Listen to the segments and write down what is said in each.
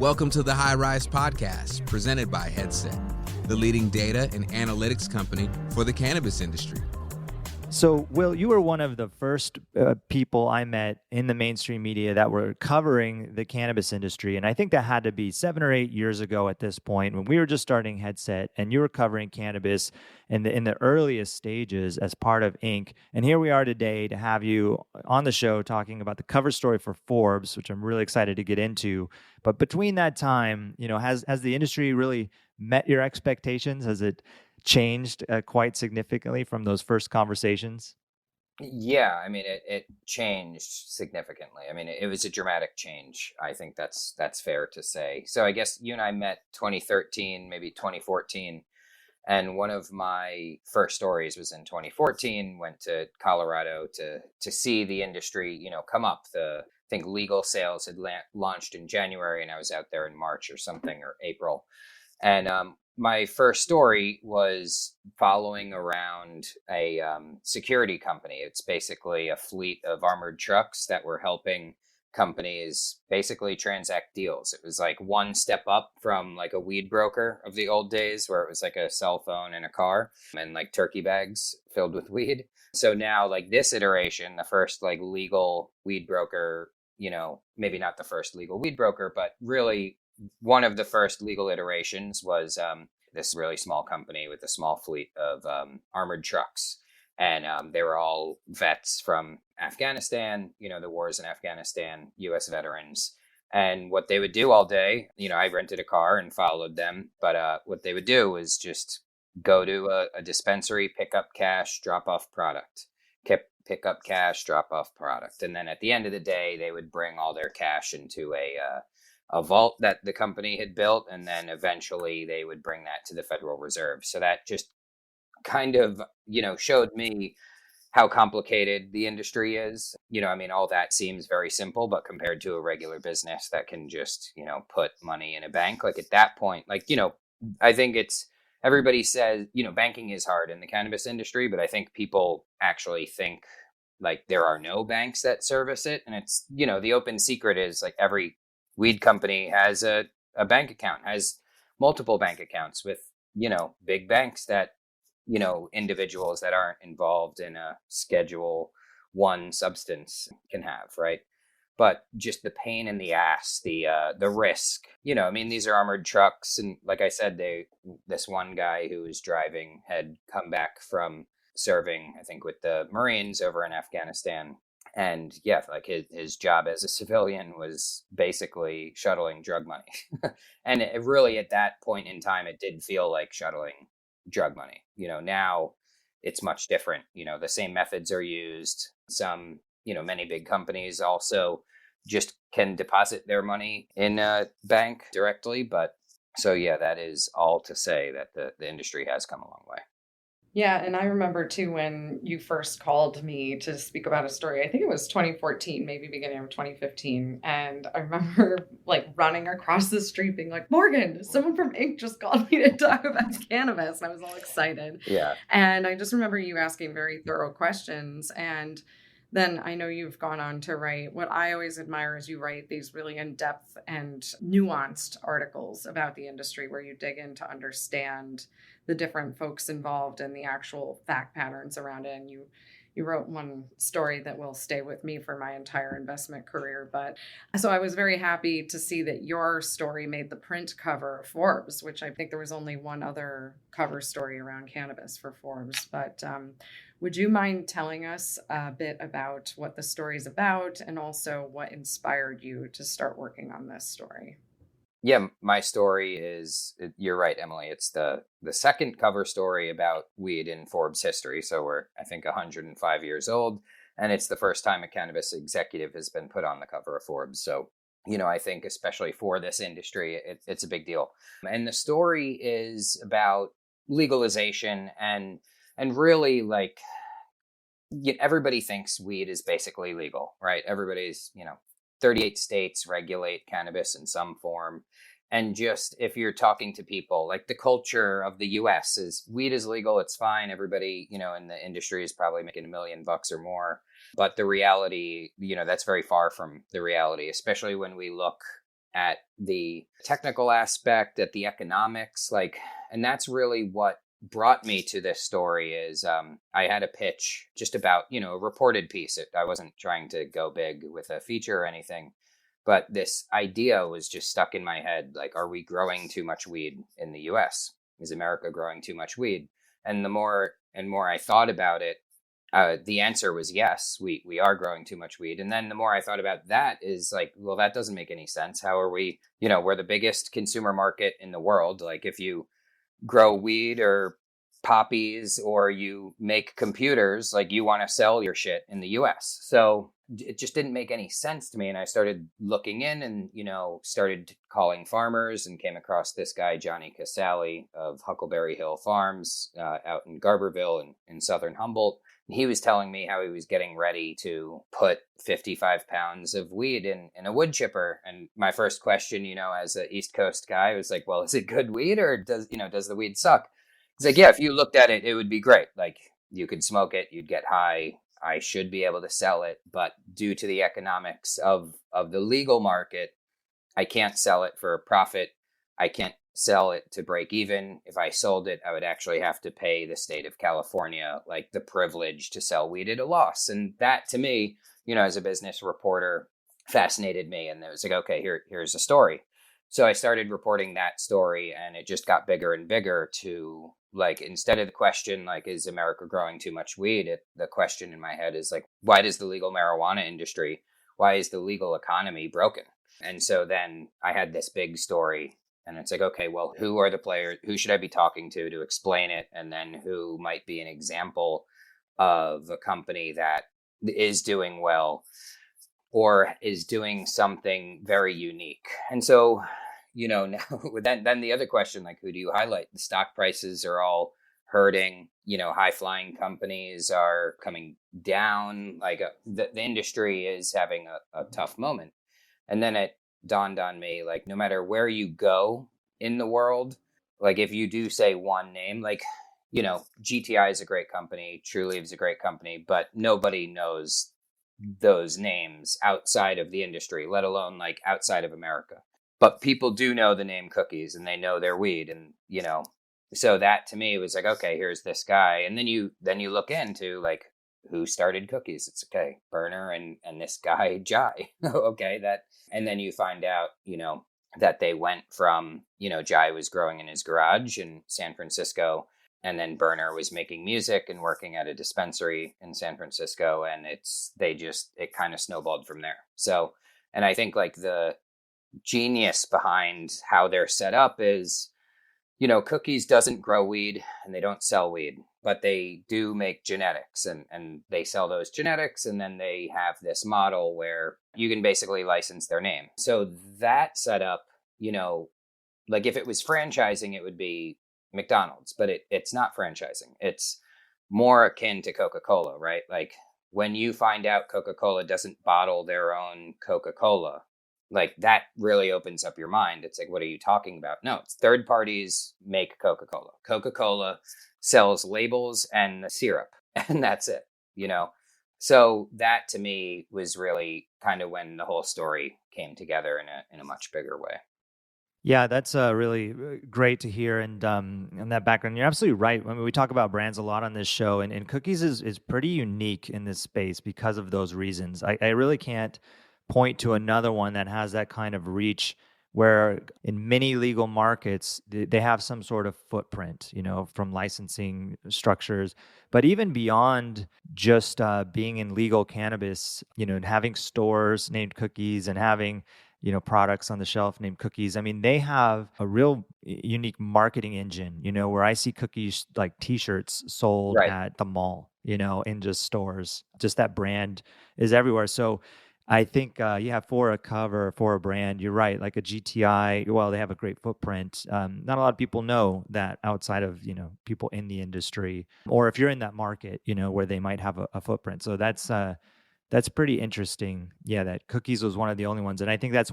Welcome to the High Rise Podcast, presented by Headset, the leading data and analytics company for the cannabis industry. So, Will, you were one of the first people I met in the mainstream media that were covering the cannabis industry. And I think that had to be 7 or 8 years ago at this point when we were just starting Headset and you were covering cannabis in the earliest stages as part of Inc. And here we are today to have you on the show talking about the cover story for Forbes, which I'm really excited to get into. But between that time, has the industry really met your expectations? Has it changed quite significantly from those first conversations? Yeah, I mean, it changed significantly. I mean, it was a dramatic change. I think that's fair to say. So I guess you and I met 2013, maybe 2014. And one of my first stories was in 2014, went to Colorado to see the industry, come up. I think legal sales had launched in January, and I was out there in March or something, or April. And my first story was following around a security company. It's basically a fleet of armored trucks that were helping companies basically transact deals. It was like one step up from like a weed broker of the old days where it was like a cell phone and a car and like turkey bags filled with weed. So now like this iteration, the first like legal weed broker, maybe not the first legal weed broker, but really one of the first legal iterations was this really small company with a small fleet of armored trucks. And they were all vets from Afghanistan, the wars in Afghanistan, U.S. veterans. And what they would do all day, I rented a car and followed them. But what they would do was just go to a dispensary, pick up cash, drop off product. Pick up cash, drop off product. And then at the end of the day, they would bring all their cash into a vault that the company had built, and then eventually they would bring that to the Federal Reserve. So that just kind of, showed me how complicated the industry is. All that seems very simple, but compared to a regular business that can just, put money in a bank, like at that point, I think everybody says, banking is hard in the cannabis industry, but I think people actually think like there are no banks that service it. And it's, the open secret is like every weed company has a bank account, has multiple bank accounts with, big banks that, individuals that aren't involved in a Schedule I substance can have, right? But just the pain in the ass, the risk, these are armored trucks. And like I said, this one guy who was driving had come back from serving, I think, with the Marines over in Afghanistan. And yeah, like his job as a civilian was basically shuttling drug money. And it really, at that point in time, it did feel like shuttling drug money. Now it's much different. The same methods are used. Some, many big companies also just can deposit their money in a bank directly. But so, yeah, that is all to say that the industry has come a long way. Yeah, and I remember too when you first called me to speak about a story. I think it was 2014, maybe beginning of 2015. And I remember like running across the street being like, Morgan, someone from Inc. just called me to talk about cannabis. And I was all excited. Yeah. And I just remember you asking very thorough questions. And then I know you've gone on to write, what I always admire is you write these really in-depth and nuanced articles about the industry where you dig in to understand the different folks involved and the actual fact patterns around it. And you wrote one story that will stay with me for my entire investment career. But so I was very happy to see that your story made the print cover of Forbes, which I think there was only one other cover story around cannabis for Forbes. But would you mind telling us a bit about what the story is about and also what inspired you to start working on this story? Yeah, my story is, you're right, Emily. It's the second cover story about weed in Forbes history. So we're, I think, 105 years old. And it's the first time a cannabis executive has been put on the cover of Forbes. So, I think especially for this industry, it's a big deal. And the story is about legalization and really like, everybody thinks weed is basically legal, right? Everybody's, 38 states regulate cannabis in some form. And just if you're talking to people, like the culture of the US is weed is legal, it's fine. Everybody, in the industry is probably making $1 million or more. But the reality, that's very far from the reality, especially when we look at the technical aspect, at the economics, like, and that's really what brought me to this story is I had a pitch just about, a reported piece. I wasn't trying to go big with a feature or anything, but this idea was just stuck in my head. Like, are we growing too much weed in the US? Is America growing too much weed? And the more and more I thought about it, the answer was yes, we are growing too much weed. And then the more I thought about that is like, well, that doesn't make any sense. How are we, we're the biggest consumer market in the world. Like if you grow weed or poppies or you make computers, like you want to sell your shit in the US. So it just didn't make any sense to me. And I started looking in and, started calling farmers and came across this guy, Johnny Casale of Huckleberry Hill Farms out in Garberville and in southern Humboldt. He was telling me how he was getting ready to put 55 pounds of weed in a wood chipper. And my first question, as an East Coast guy, was like, well, is it good weed or does the weed suck? He's like, yeah, if you looked at it, it would be great. Like you could smoke it, you'd get high. I should be able to sell it. But due to the economics of the legal market, I can't sell it for a profit. I can't sell it to break even. If I sold it, I would actually have to pay the state of California like the privilege to sell weed at a loss. And that to me, as a business reporter, fascinated me. And it was like, okay, here's a story. So I started reporting that story and it just got bigger and bigger to like, instead of the question, like, is America growing too much weed? The question in my head is like, why does the legal marijuana industry, why is the legal economy broken? And so then I had this big story. And it's like, okay, well, who are the players? Who should I be talking to explain it? And then who might be an example of a company that is doing well or is doing something very unique? And so, now then the other question, like, who do you highlight? The stock prices are all hurting. High flying companies are coming down. Like the industry is having a tough moment. And then it dawned on me, like, no matter where you go in the world, like if you do say one name, like, GTI is a great company, Trulieve is a great company, but nobody knows those names outside of the industry, let alone like outside of America. But people do know the name Cookies and they know their weed. And, so that to me was like, okay, here's this guy. And then you look into like, who started Cookies? It's okay, Berner and this guy, Jai. Okay, and then you find out, that they went from, Jai was growing in his garage in San Francisco, and then Berner was making music and working at a dispensary in San Francisco, and it kind of snowballed from there. So, and I think like the genius behind how they're set up is, Cookies doesn't grow weed and they don't sell weed, but they do make genetics and they sell those genetics. And then they have this model where you can basically license their name. So that setup, like if it was franchising, it would be McDonald's, but it's not franchising. It's more akin to Coca-Cola, right? Like when you find out Coca-Cola doesn't bottle their own Coca-Cola, like that really opens up your mind. It's like, what are you talking about? No, it's third parties make Coca-Cola. Coca-Cola sells labels and the syrup, and that's it, So that to me was really kind of when the whole story came together in a much bigger way. Yeah, that's really great to hear. And that background, you're absolutely right. I mean, we talk about brands a lot on this show, and Cookies is pretty unique in this space because of those reasons. I really can't point to another one that has that kind of reach where in many legal markets, they have some sort of footprint, from licensing structures, but even beyond just being in legal cannabis, and having stores named Cookies and having, products on the shelf named Cookies. I mean, they have a real unique marketing engine, where I see Cookies like t-shirts sold Right. at the mall, in just stores, just that brand is everywhere. So I think, for a cover, for a brand, you're right. Like a GTI, well, they have a great footprint. Not a lot of people know that outside of, people in the industry, or if you're in that market, where they might have a footprint. So that's pretty interesting. Yeah, that Cookies was one of the only ones. And I think that's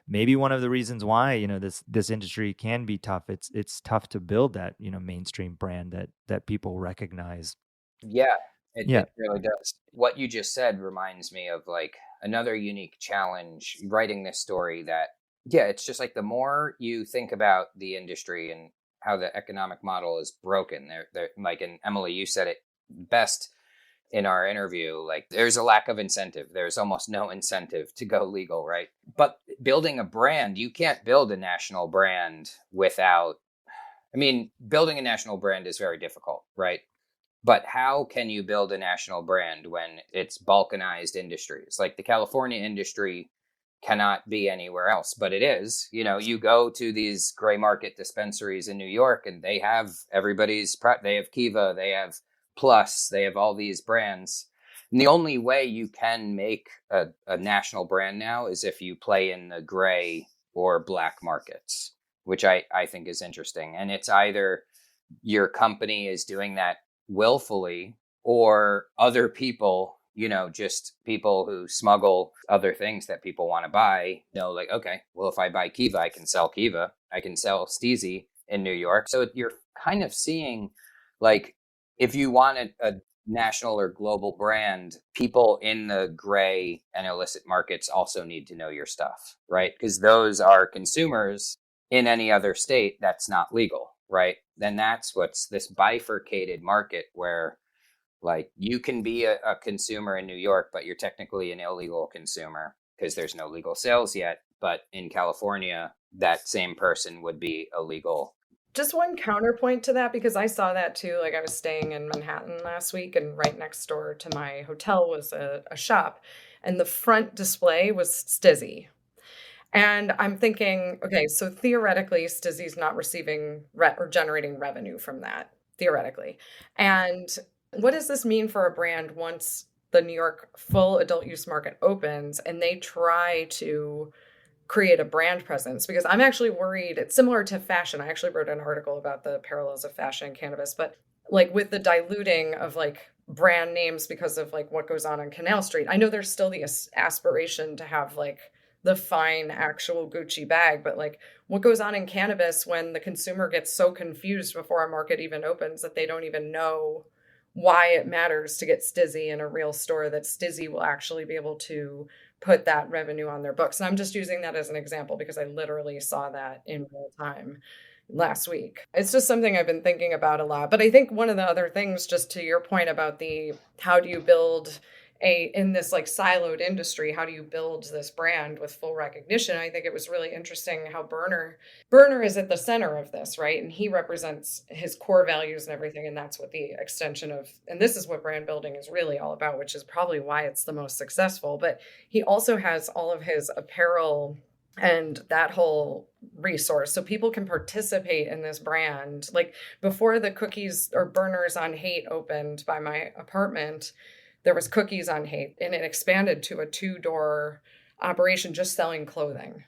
maybe one of the reasons why, this industry can be tough. It's tough to build that, mainstream brand that people recognize. Yeah, it really does. What you just said reminds me of like another unique challenge writing this story that Yeah, it's just like the more you think about the industry and how the economic model is broken, they're like, and Emily, you said it best in our interview, like there's a lack of incentive. There's almost no incentive to go legal, right? But building a brand, you can't build a national brand without, I mean, building a national brand is very difficult, right? But how can you build a national brand when it's balkanized industries? Like the California industry cannot be anywhere else, but it is. You know, you go to these gray market dispensaries in New York and they have they have Kiva, they have Plus, they have all these brands. And the only way you can make a national brand now is if you play in the gray or black markets, which I think is interesting. And it's either your company is doing that willfully or other people, you know, just people who smuggle other things that people want to buy, know like, okay, well, if I buy Kiva, I can sell Kiva, I can sell Steezy in New York. So you're kind of seeing like, if you want a national or global brand, people in the gray and illicit markets also need to know your stuff, right? Because those are consumers in any other state that's not legal, right? Then that's what's this bifurcated market where like you can be a consumer in New York, but you're technically an illegal consumer because there's no legal sales yet. But in California, that same person would be illegal. Just one counterpoint to that, because I saw that too. Like I was staying in Manhattan last week, and right next door to my hotel was a shop, and the front display was Stizzy. And I'm thinking, okay, so theoretically, Stizzy's not receiving or generating revenue from that, theoretically. And what does this mean for a brand once the New York full adult use market opens and they try to create a brand presence? Because I'm actually worried it's similar to fashion. I actually wrote an article about the parallels of fashion and cannabis, but like with the diluting of like brand names because of like what goes on Canal Street, I know there's still the aspiration to have like the fine actual Gucci bag, but like what goes on in cannabis when the consumer gets so confused before a market even opens that they don't even know why it matters to get Stizzy in a real store, that Stizzy will actually be able to put that revenue on their books. And I'm just using that as an example because I literally saw that in real time last week. It's just something I've been thinking about a lot. But I think one of the other things, just to your point about the how do you build in this like siloed industry, how do you build this brand with full recognition? I think it was really interesting how Berner is at the center of this, right? And he represents his core values and everything. And that's what the extension of, and this is what brand building is really all about, which is probably why it's the most successful. But he also has all of his apparel and that whole resource so people can participate in this brand. Like before the Cookies or Burners on Hate opened by my apartment, there was Cookies on Hate, and it expanded to a 2-door operation just selling clothing,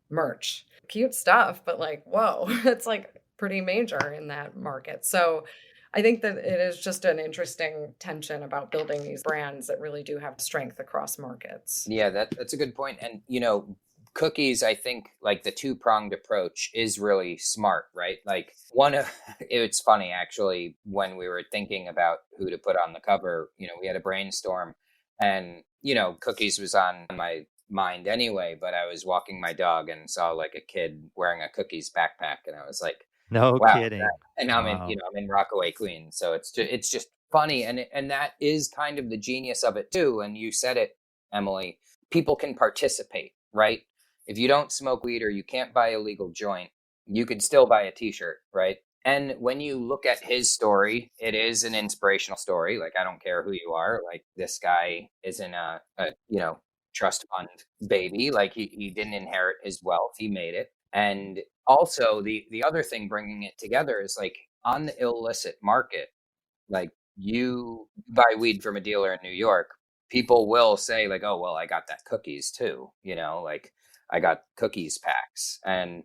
merch, cute stuff, but like, whoa, it's like pretty major in that market. So I think that it is just an interesting tension about building these brands that really do have strength across markets. Yeah, that's a good point. And, you know, Cookies, I think like the two-pronged approach is really smart, right? Like it's funny actually, when we were thinking about who to put on the cover, you know, we had a brainstorm and, you know, Cookies was on my mind anyway, but I was walking my dog and saw like a kid wearing a Cookies backpack and I was like, No wow. kidding. And I'm Wow. I'm in Rockaway, Queens. So it's just funny. And that is kind of the genius of it too. And you said it, Emily, people can participate, right? If you don't smoke weed or you can't buy a legal joint, you could still buy a t-shirt, right? And when you look at his story, it is an inspirational story. Like, I don't care who you are. Like, this guy isn't a trust fund baby. Like, he didn't inherit his wealth. He made it. And also the other thing bringing it together is like on the illicit market, like you buy weed from a dealer in New York, people will say like, oh, well, I got that Cookies too. You know, like I got Cookies packs. And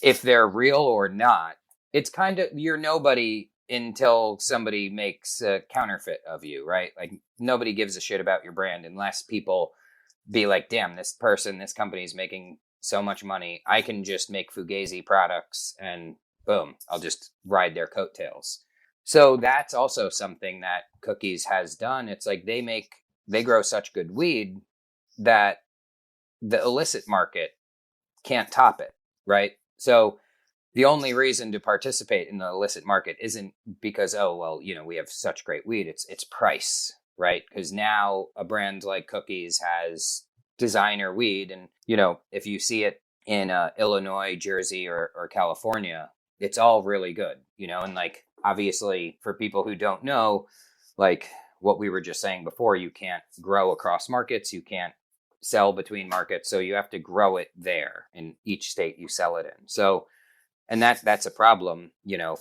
if they're real or not, it's kind of, you're nobody until somebody makes a counterfeit of you, right? Like nobody gives a shit about your brand unless people be like, damn, this company is making so much money. I can just make Fugazi products and boom, I'll just ride their coattails. So that's also something that Cookies has done. It's like they grow such good weed that the illicit market can't top it, right? So the only reason to participate in the illicit market isn't because, oh, well, we have such great weed. It's price, right? Because now a brand like Cookies has designer weed. And, if you see it in Illinois, Jersey, or California, it's all really good, and like, obviously for people who don't know, like what we were just saying before, you can't grow across markets. You can't sell between markets. So you have to grow it there in each state you sell it in. So, and that's a problem,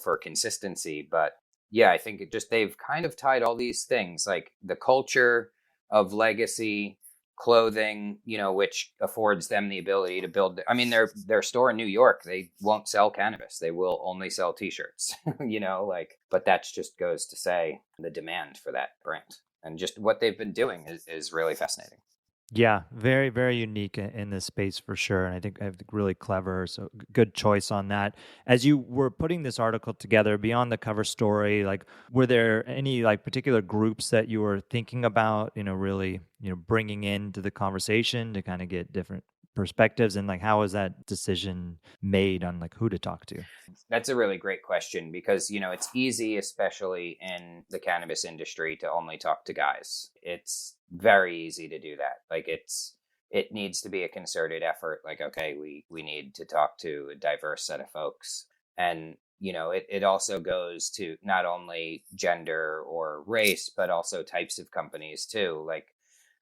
for consistency. But yeah, I think they've kind of tied all these things, like the culture of legacy clothing, which affords them the ability to build. I mean, their store in New York, they won't sell cannabis. They will only sell t-shirts, but that just goes to say the demand for that brand and just what they've been doing is really fascinating. Yeah, very, very unique in this space for sure. And I think really clever. So good choice on that. As you were putting this article together, beyond the cover story, like, were there any like particular groups that you were thinking about, really, bringing into the conversation to kind of get different perspectives? And like, how was that decision made on like who to talk to? That's a really great question because, it's easy, especially in the cannabis industry, to only talk to guys. It's very easy to do that. Like it needs to be a concerted effort. Like, okay, we need to talk to a diverse set of folks. And, it also goes to not only gender or race, but also types of companies too. Like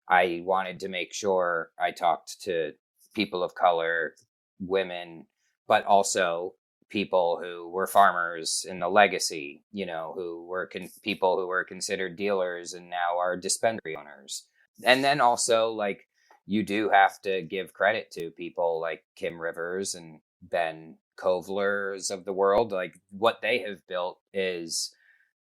I wanted to make sure I talked to people of color, women, but also people who were farmers in the legacy, who were people who were considered dealers and now are dispensary owners. And then also, like, you do have to give credit to people like Kim Rivers and Ben Kovler's of the world. Like, what they have built is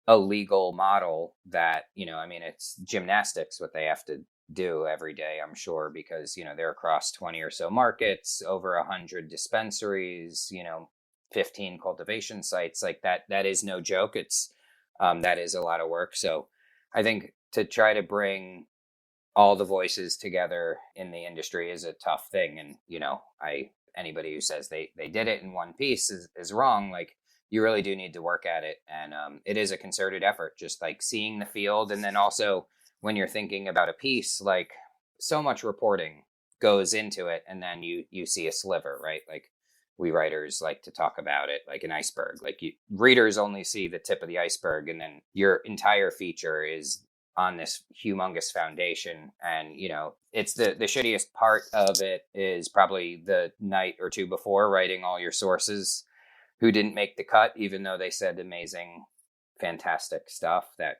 a legal model that, it's gymnastics what they have to do every day, I'm sure, because, they're across 20 or so markets, over 100 dispensaries, 15 cultivation sites. Like that is no joke. It's that is a lot of work. So I think to try to bring all the voices together in the industry is a tough thing. And, anybody who says they did it in one piece is wrong. Like, you really do need to work at it. And it is a concerted effort, just like seeing the field. And then also when you're thinking about a piece, like, so much reporting goes into it. And then you see a sliver, right? Like, we writers like to talk about it like an iceberg. Like, readers only see the tip of the iceberg, and then your entire feature is on this humongous foundation. And, it's the shittiest part of it is probably the night or two before writing all your sources who didn't make the cut, even though they said amazing, fantastic stuff that,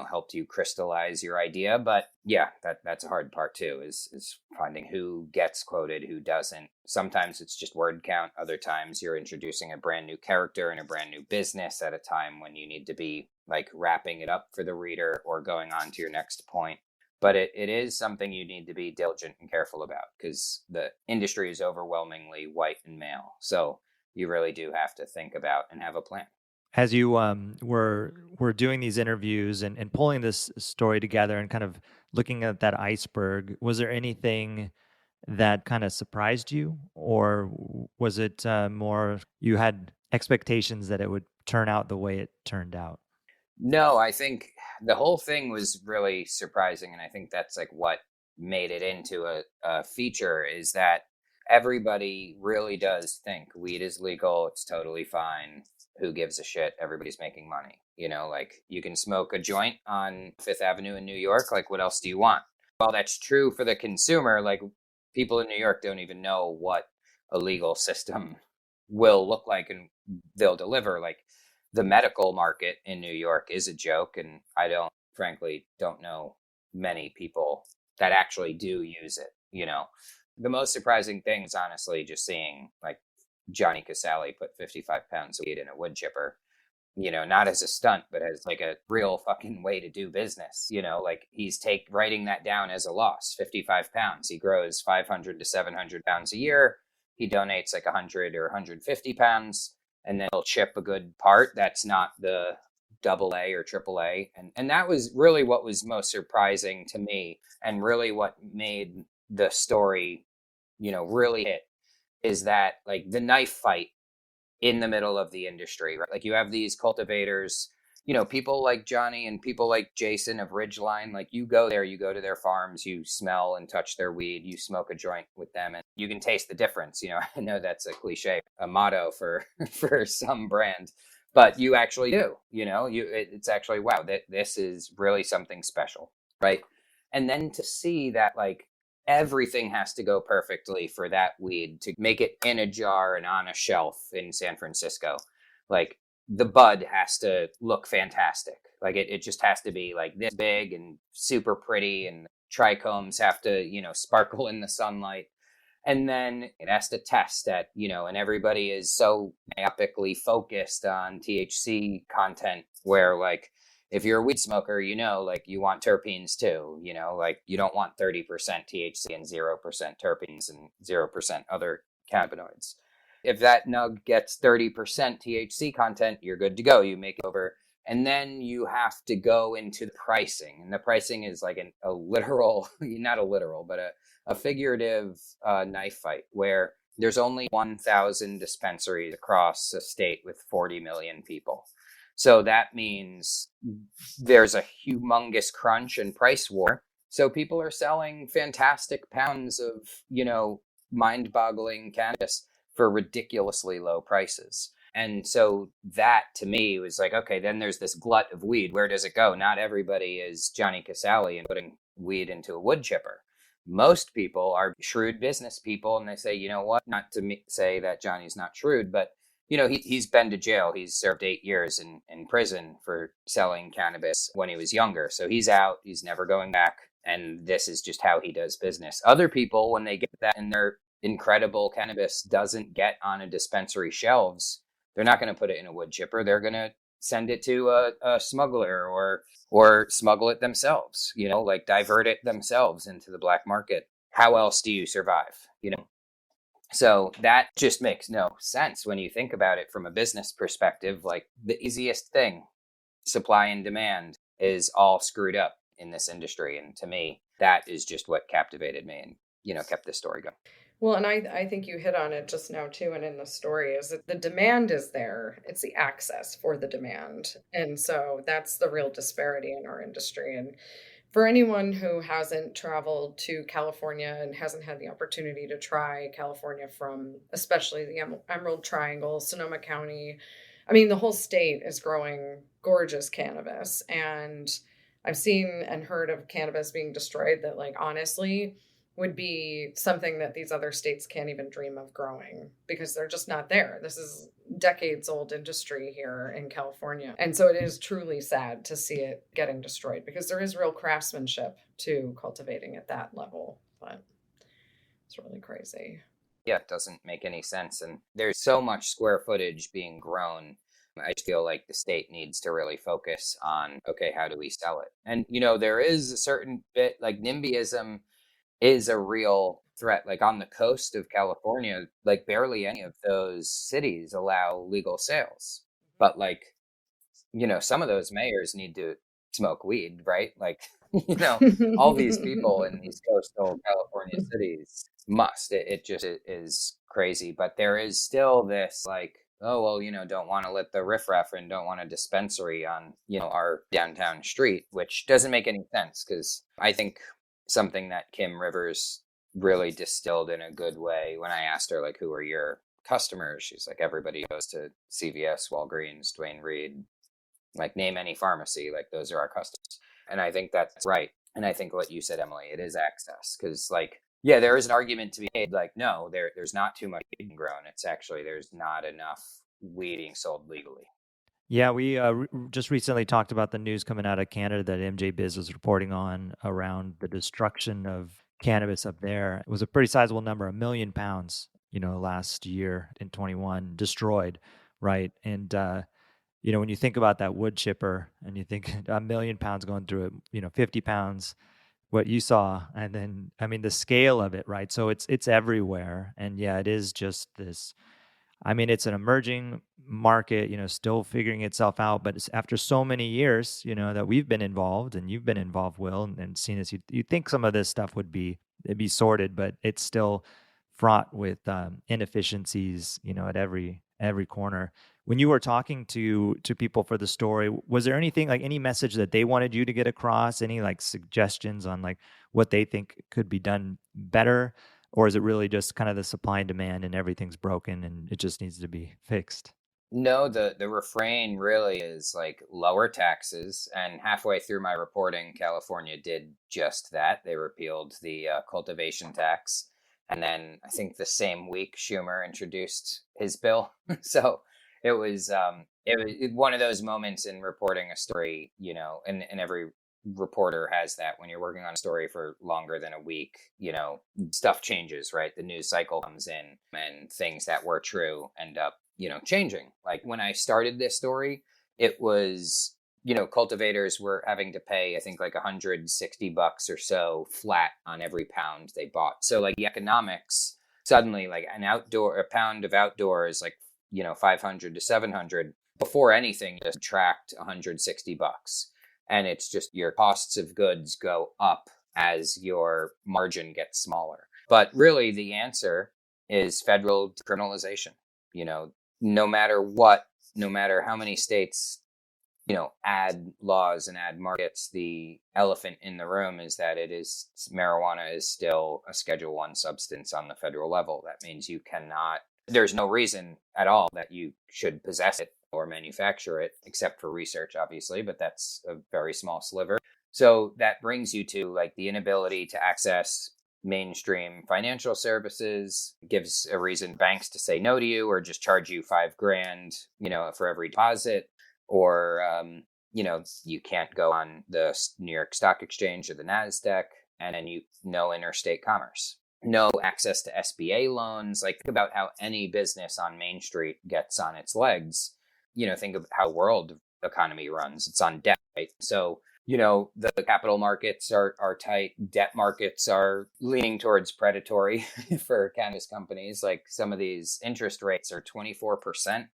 helped you crystallize your idea. But yeah, that's a hard part too, is finding who gets quoted, who doesn't. Sometimes it's just word count. Other times you're introducing a brand new character and a brand new business at a time when you need to be like wrapping it up for the reader or going on to your next point. But it is something you need to be diligent and careful about because the industry is overwhelmingly white and male. So you really do have to think about and have a plan. As you were doing these interviews and pulling this story together and kind of looking at that iceberg, was there anything that kind of surprised you, or was it more you had expectations that it would turn out the way it turned out? No, I think the whole thing was really surprising, and I think that's like what made it into a feature, is that everybody really does think weed is legal, it's totally fine. Who gives a shit? Everybody's making money. Like, you can smoke a joint on Fifth Avenue in New York. Like, what else do you want? Well, that's true for the consumer. Like, people in New York don't even know what a legal system will look like and they'll deliver. Like, the medical market in New York is a joke. And I frankly don't know many people that actually do use it. The most surprising thing is honestly just seeing like Johnny Casale put 55 pounds of weed in a wood chipper, not as a stunt, but as like a real fucking way to do business. Like, he's writing that down as a loss, 55 pounds. He grows 500 to 700 pounds a year. He donates like 100 or 150 pounds, and then he'll chip a good part. That's not the AA or AAA. And that was really what was most surprising to me, and really what made the story, really hit, is that like the knife fight in the middle of the industry, right? Like you have these cultivators, people like Johnny and people like Jason of Ridgeline, like you go there, you go to their farms, you smell and touch their weed, you smoke a joint with them and you can taste the difference. I know that's a cliche, a motto for, for some brand, but you actually do, it's actually, wow, this is really something special. Right. And then to see that like everything has to go perfectly for that weed to make it in a jar and on a shelf in San Francisco. Like the bud has to look fantastic. Like it just has to be like this big and super pretty, and trichomes have to, sparkle in the sunlight. And then it has to test at, and everybody is so myopically focused on THC content where like, if you're a weed smoker, like you want terpenes too, like you don't want 30% THC and 0% terpenes and 0% other cannabinoids. If that nug gets 30% THC content, you're good to go. You make it over. And then you have to go into the pricing. And the pricing is like a literal, not a literal, but a figurative knife fight where there's only 1,000 dispensaries across a state with 40 million people. So that means there's a humongous crunch and price war. So people are selling fantastic pounds of, mind-boggling cannabis for ridiculously low prices. And so that to me was like, okay, then there's this glut of weed. Where does it go? Not everybody is Johnny Casale and putting weed into a wood chipper. Most people are shrewd business people, and they say, you know what, not to say that Johnny's not shrewd, but he's been to jail. He's served 8 years in prison for selling cannabis when he was younger. So he's out. He's never going back. And this is just how he does business. Other people, when they get that and their incredible cannabis doesn't get on a dispensary shelves, they're not going to put it in a wood chipper. They're going to send it to a smuggler or smuggle it themselves, like divert it themselves into the black market. How else do you survive, So that just makes no sense when you think about it from a business perspective. Like the easiest thing, supply and demand, is all screwed up in this industry. And to me, that is just what captivated me and, kept this story going. Well, and I think you hit on it just now too, and in the story is that the demand is there. It's the access for the demand. And so that's the real disparity in our industry. And for anyone who hasn't traveled to California and hasn't had the opportunity to try California from especially the Emerald Triangle, Sonoma County, I mean, the whole state is growing gorgeous cannabis. And I've seen and heard of cannabis being destroyed that, like, honestly, would be something that these other states can't even dream of growing because they're just not there. This is decades old industry here in California. And so it is truly sad to see it getting destroyed because there is real craftsmanship to cultivating at that level. But it's really crazy. Yeah, it doesn't make any sense. And there's so much square footage being grown. I just feel like the state needs to really focus on, okay, how do we sell it? And, there is a certain bit like NIMBYism is a real threat. Like on the coast of California, like barely any of those cities allow legal sales. But like, some of those mayors need to smoke weed, right? Like, all these people in these coastal California cities must. It just is crazy. But there is still this like, oh, well, don't want to let the riffraff in, don't want a dispensary on, our downtown street, which doesn't make any sense because I think something that Kim Rivers really distilled in a good way when I asked her, like, who are your customers? She's like, everybody goes to CVS, Walgreens, Duane Reade, like name any pharmacy, like those are our customers. And I think that's right. And I think what you said, Emily, it is access. Because like, yeah, there is an argument to be made, like, no, there's not too much weed being grown. It's actually, there's not enough weed being sold legally. Yeah, we just recently talked about the news coming out of Canada that MJ Biz was reporting on around the destruction of cannabis up there. It was a pretty sizable number, 1 million pounds, last year in 21 destroyed, right? And, when you think about that wood chipper and you think 1 million pounds going through it, 50 pounds, what you saw, and then, I mean, the scale of it, right? So it's everywhere. And yeah, it is just this, I mean, it's an emerging market, still figuring itself out. But it's after so many years, that we've been involved and you've been involved, Will, and seen this, you'd think some of this stuff it'd be sorted, but it's still fraught with inefficiencies, at every corner. When you were talking to people for the story, was there anything, like any message that they wanted you to get across? Any like suggestions on like what they think could be done better? Or is it really just kind of the supply and demand and everything's broken and it just needs to be fixed? No, the refrain really is like lower taxes. And halfway through my reporting, California did just that. They repealed the cultivation tax. And then I think the same week, Schumer introduced his bill. So it was one of those moments in reporting a story, and every reporter has that when you're working on a story for longer than a week, stuff changes, right? The news cycle comes in and things that were true end up changing. Like when I started this story, it was, cultivators were having to pay, I think like $160 or so flat on every pound they bought. So like the economics suddenly, like a pound of outdoors, like, 500 to 700 before anything just tracked $160. And it's just your costs of goods go up as your margin gets smaller. But really the answer is federal decriminalization. No matter what, no matter how many states, add laws and add markets, the elephant in the room is that marijuana is still a Schedule I substance on the federal level. That means there's no reason at all that you should possess it or manufacture it, except for research, obviously, but that's a very small sliver. So that brings you to like the inability to access mainstream financial services, gives a reason banks to say no to you or just charge you $5,000, for every deposit, or, you can't go on the New York Stock Exchange or the NASDAQ, and then no interstate commerce, no access to SBA loans. Like think about how any business on Main Street gets on its legs. Think of how world economy runs. It's on debt, right? So the capital markets are tight. Debt markets are leaning towards predatory for cannabis companies. Like some of these interest rates are 24%.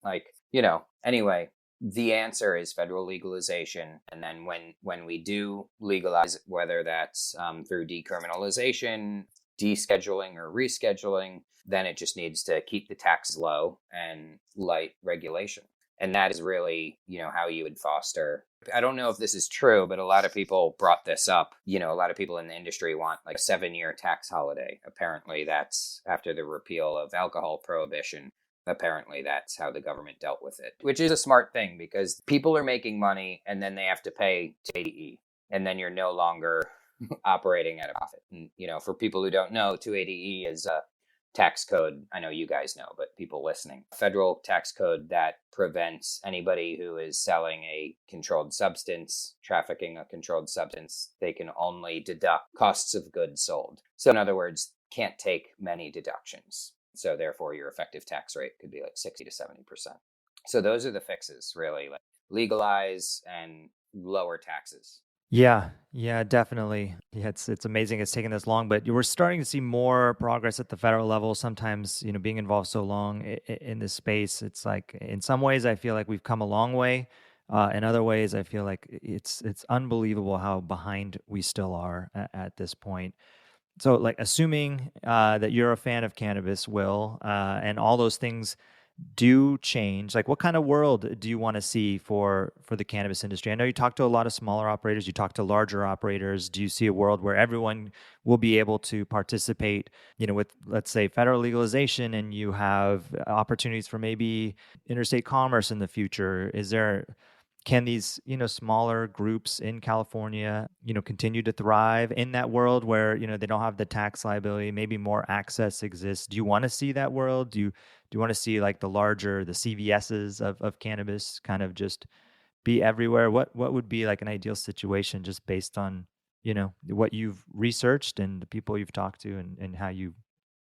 Anyway, the answer is federal legalization. And then when we do legalize, whether that's through decriminalization, descheduling, or rescheduling, then it just needs to keep the taxes low and light regulation. And that is really, how you would foster. I don't know if this is true, but a lot of people brought this up. A lot of people in the industry want like a 7-year tax holiday. Apparently that's after the repeal of alcohol prohibition. Apparently that's how the government dealt with it, which is a smart thing because people are making money and then they have to pay 280E. And then you're no longer operating at a profit. And, for people who don't know, 280E is a tax code. I know you guys know, but people listening, federal tax code that prevents anybody who is selling a controlled substance, trafficking a controlled substance. They can only deduct costs of goods sold. So in other words, can't take many deductions. So therefore your effective tax rate could be like 60 to 70%. So those are the fixes, really, like legalize and lower taxes. Yeah, definitely. Yeah, it's amazing it's taken this long, but we're starting to see more progress at the federal level. Sometimes, being involved so long in this space, it's like in some ways I feel like we've come a long way. In other ways, I feel like it's unbelievable how behind we still are at this point. So, like, assuming that you're a fan of cannabis, Will, and all those things do change, like what kind of world do you want to see for the cannabis industry? I know you talk to a lot of smaller operators, you talk to larger operators. Do you see a world where everyone will be able to participate, with, let's say, federal legalization, and you have opportunities for maybe interstate commerce in the future? Can these, smaller groups in California, continue to thrive in that world where, they don't have the tax liability, maybe more access exists? Do you want to see that world? Do you want to see like the CVSs of cannabis kind of just be everywhere? What would be like an ideal situation just based on, what you've researched and the people you've talked to and how you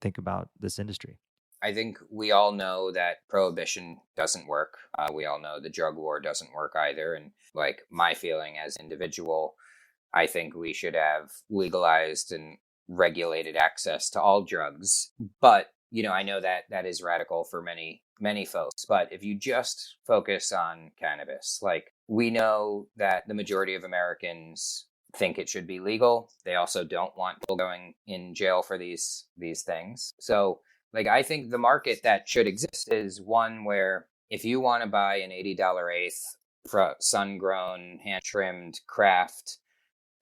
think about this industry? I think we all know that prohibition doesn't work. We all know the drug war doesn't work either. And like my feeling as an individual, I think we should have legalized and regulated access to all drugs. But, I know that that is radical for many, many folks. But if you just focus on cannabis, like we know that the majority of Americans think it should be legal. They also don't want people going in jail for these things. So like, I think the market that should exist is one where if you want to buy an $80 eighth sun-grown, hand-trimmed craft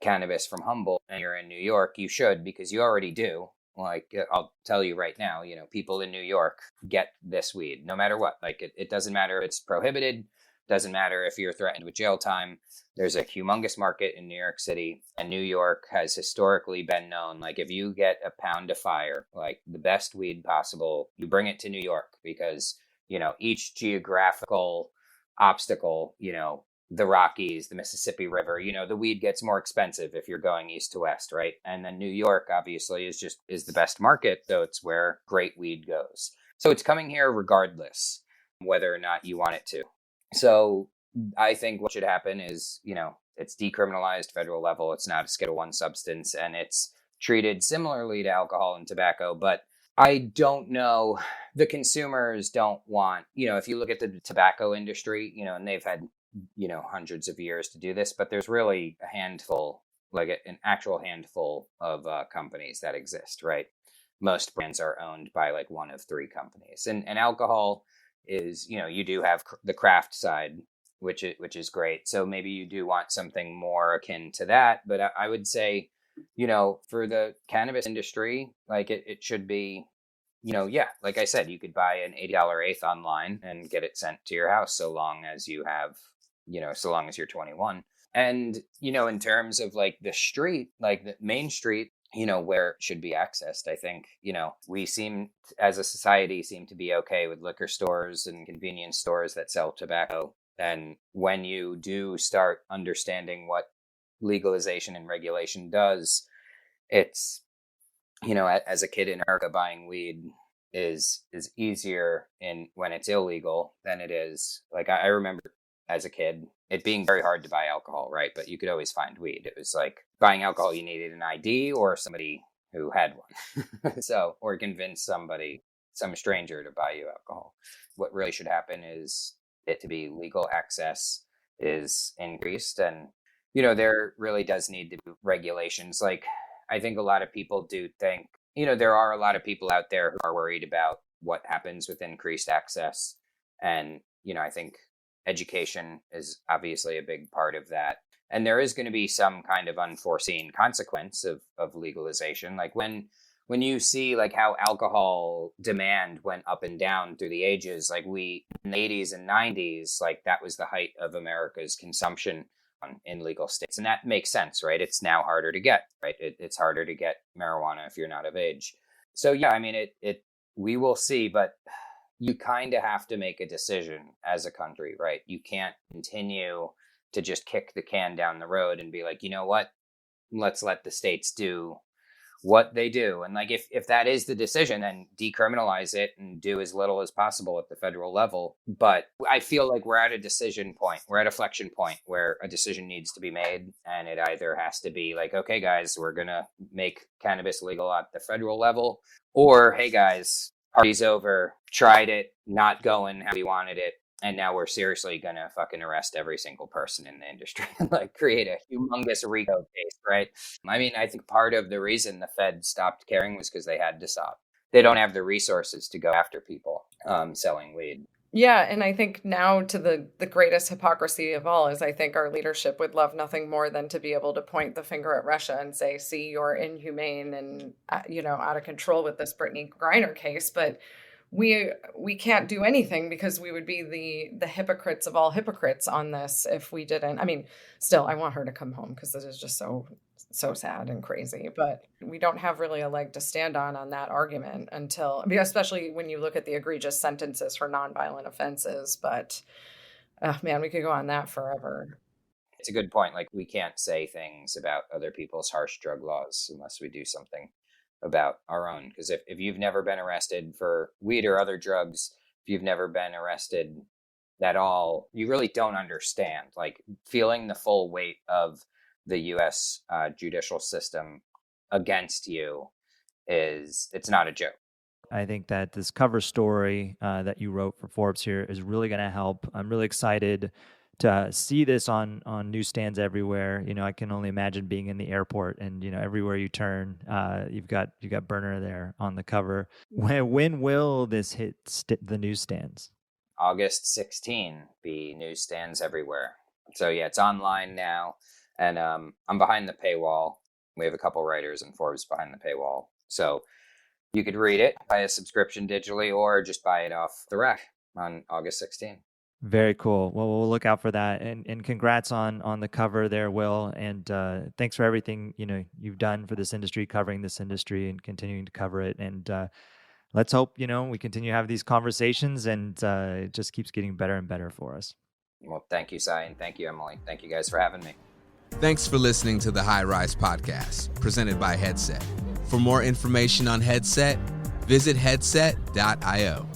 cannabis from Humboldt and you're in New York, you should, because you already do. Like, I'll tell you right now, people in New York get this weed no matter what. Like, it doesn't matter if it's prohibited, doesn't matter if you're threatened with jail time. There's a humongous market in New York City, and New York has historically been known. Like, if you get a pound of fire, like the best weed possible, you bring it to New York because, each geographical obstacle, the Rockies, the Mississippi River, the weed gets more expensive if you're going east to west, right? And then New York obviously is the best market, so it's where great weed goes. So it's coming here regardless, whether or not you want it to. So I think what should happen is, it's decriminalized federal level. It's not a Schedule I substance, and it's treated similarly to alcohol and tobacco. But I don't know, the consumers don't want, if you look at the tobacco industry, and they've had hundreds of years to do this, but there's really a handful, like an actual handful of companies that exist, right? Most brands are owned by like one of three companies. And alcohol is, you do have the craft side, which is great. So maybe you do want something more akin to that. But I would say, for the cannabis industry, like it should be, like I said, you could buy an $80 eighth online and get it sent to your house so long as you have, so long as you're 21. And, in terms of like the street, like the main street, where it should be accessed, I think, we seem as a society to be okay with liquor stores and convenience stores that sell tobacco. And when you do start understanding what legalization and regulation does, it's, as a kid in America, buying weed is easier when it's illegal than it is. Like I remember as a kid, it being very hard to buy alcohol, right? But you could always find weed. It was like buying alcohol, you needed an ID or somebody who had one. Or convince some stranger to buy you alcohol. What really should happen is it to be legal access is increased. And, there really does need to be regulations. Like, I think a lot of people do think, there are a lot of people out there who are worried about what happens with increased access. And, I think education is obviously a big part of that. And there is going to be some kind of unforeseen consequence of legalization. Like when you see like how alcohol demand went up and down through the ages, like in the 80s and 90s, like that was the height of America's consumption in legal states. And that makes sense, right? It's now harder to get, right? It's harder to get marijuana if you're not of age. So yeah, I mean, we will see, but you kind of have to make a decision as a country, right? You can't continue to just kick the can down the road and be like, you know what? Let's let the states do what they do. And like, if that is the decision, then decriminalize it and do as little as possible at the federal level. But I feel like we're at a decision point. We're at a flexion point where a decision needs to be made. And it either has to be like, okay, guys, we're going to make cannabis legal at the federal level, or, hey, guys, party's over, tried it, not going how we wanted it. And now we're seriously going to fucking arrest every single person in the industry and like create a humongous RICO case, right? I mean, I think part of the reason the Fed stopped caring was because they had to stop. They don't have the resources to go after people selling weed. Yeah, and I think now to the greatest hypocrisy of all is I think our leadership would love nothing more than to be able to point the finger at Russia and say, see, you're inhumane and, out of control with this Brittany Griner case. But we can't do anything because we would be the hypocrites of all hypocrites on this if we didn't. I mean, still, I want her to come home because it is just so sad and crazy. But we don't have really a leg to stand on that argument especially when you look at the egregious sentences for nonviolent offenses. But, man, we could go on that forever. It's a good point. Like, we can't say things about other people's harsh drug laws unless we do something about our own. Because if you've never been arrested for weed or other drugs, if you've never been arrested at all, you really don't understand. Like, feeling the full weight of the U.S. Judicial system against you it's not a joke. I think that this cover story that you wrote for Forbes here is really going to help. I'm really excited to see this on newsstands everywhere. I can only imagine being in the airport and, everywhere you turn, you've got Burner there on the cover. When will this hit the newsstands? August 16 be newsstands everywhere. So yeah, it's online now, and I'm behind the paywall. We have a couple writers in Forbes behind the paywall, so you could read it, buy a subscription digitally, or just buy it off the rack on August 16. Very cool. Well, we'll look out for that. And congrats on the cover there, Will. And thanks for everything you've done for this industry, covering this industry and continuing to cover it. And let's hope we continue to have these conversations, and it just keeps getting better and better for us. Well, thank you, Cy, and thank you, Emily. Thank you guys for having me. Thanks for listening to the High Rise Podcast, presented by Headset. For more information on Headset, visit headset.io.